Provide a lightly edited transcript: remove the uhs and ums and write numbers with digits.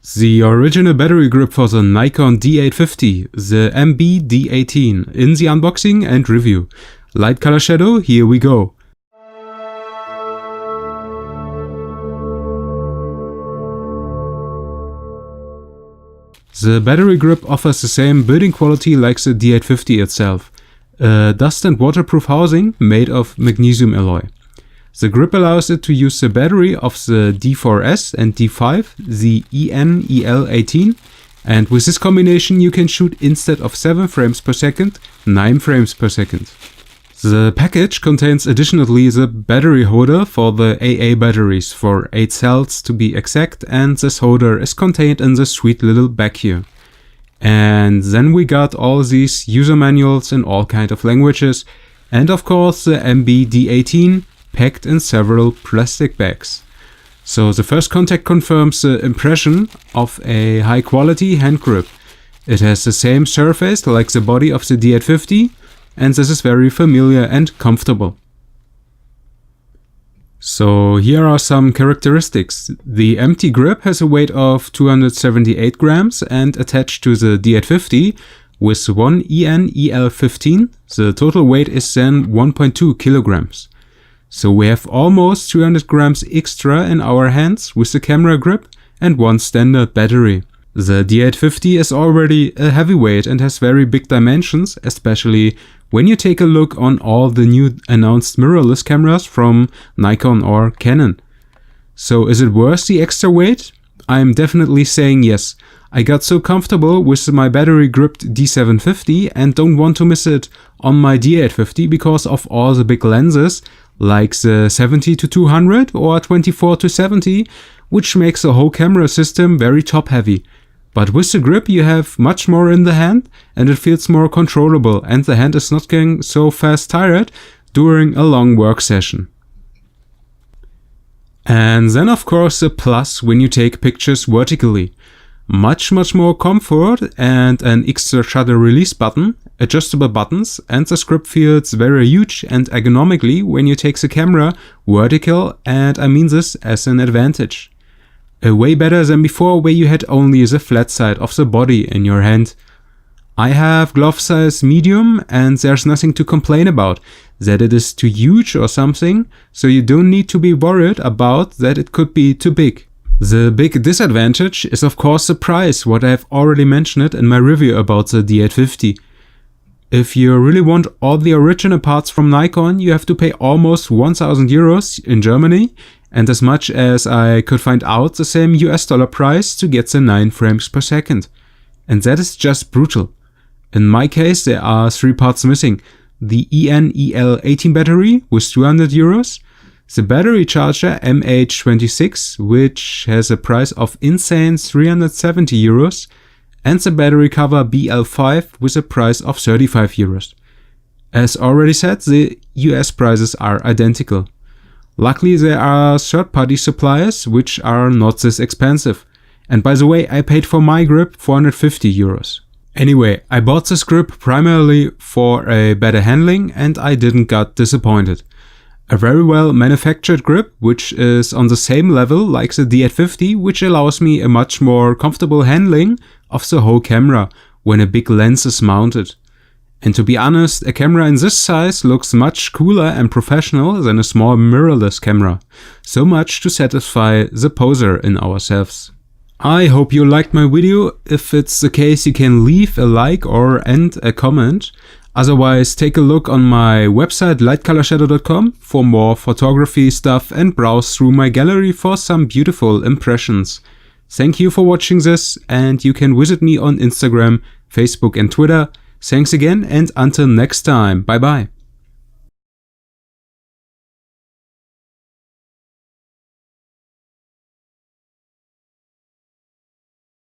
The original battery grip for the Nikon D850, the MB-D18, in the unboxing and review. Light color shadow, here we go. The battery grip offers the same building quality like the D850 itself. A dust and waterproof housing made of magnesium alloy. The grip allows it to use the battery of the D4S and D5, the EN-EL18, and with this combination you can shoot instead of 7 frames per second, 9 frames per second. The package contains additionally the battery holder for the AA batteries, for 8 cells to be exact, and this holder is contained in the sweet little bag here. And then we got all these user manuals in all kind of languages, and of course the MB-D18 packed in several plastic bags. So the first contact confirms the impression of a high quality hand grip. It has the same surface like the body of the D850, and this is very familiar and comfortable. So here are some characteristics. The empty grip has a weight of 278 grams and attached to the D850 with one EN-EL15, the total weight is then 1.2 kilograms. So we have almost 300 grams extra in our hands with the camera grip and one standard battery. The D850 is already a heavyweight and has very big dimensions, especially when you take a look on all the new announced mirrorless cameras from Nikon or Canon. So is it worth the extra weight? I'm definitely saying yes. I got so comfortable with my battery gripped D750 and don't want to miss it on my D850 because of all the big lenses like the 70-200 or 24-70, which makes the whole camera system very top heavy. But with the grip you have much more in the hand and it feels more controllable and the hand is not getting so fast tired during a long work session. And then of course the plus when you take pictures vertically. Much more comfort and an extra shutter release button, adjustable buttons, and the script feels very huge and ergonomically when you take the camera vertical, and I mean this as an advantage. Way better than before where you had only the flat side of the body in your hand. I have glove size medium and there's nothing to complain about, that it is too huge or something, so you don't need to be worried about that it could be too big. The big disadvantage is of course the price, what I have already mentioned in my review about the D850. If you really want all the original parts from Nikon, you have to pay almost 1000 euros in Germany, and as much as I could find out the same US dollar price to get the 9 frames per second. And that is just brutal. In my case there are 3 parts missing. The EN-EL18 battery with 200 euros, the battery charger MH26, which has a price of insane 370 euros, and the battery cover BL5 with a price of 35 euros. As already said, the US prices are identical. Luckily there are third-party suppliers which are not this expensive. And by the way, I paid for my grip 450 euros. Anyway, I bought this grip primarily for a better handling and I didn't get disappointed. A very well manufactured grip which is on the same level like the D850, which allows me a much more comfortable handling of the whole camera when a big lens is mounted. And to be honest, a camera in this size looks much cooler and professional than a small mirrorless camera. So much to satisfy the poser in ourselves. I hope you liked my video. If it's the case, you can leave a like and a comment. Otherwise, take a look on my website Lightcolorshadow.com for more photography stuff and browse through my gallery for some beautiful impressions. Thank you for watching this, and you can visit me on Instagram, Facebook and Twitter. Thanks again, and until next time, bye bye.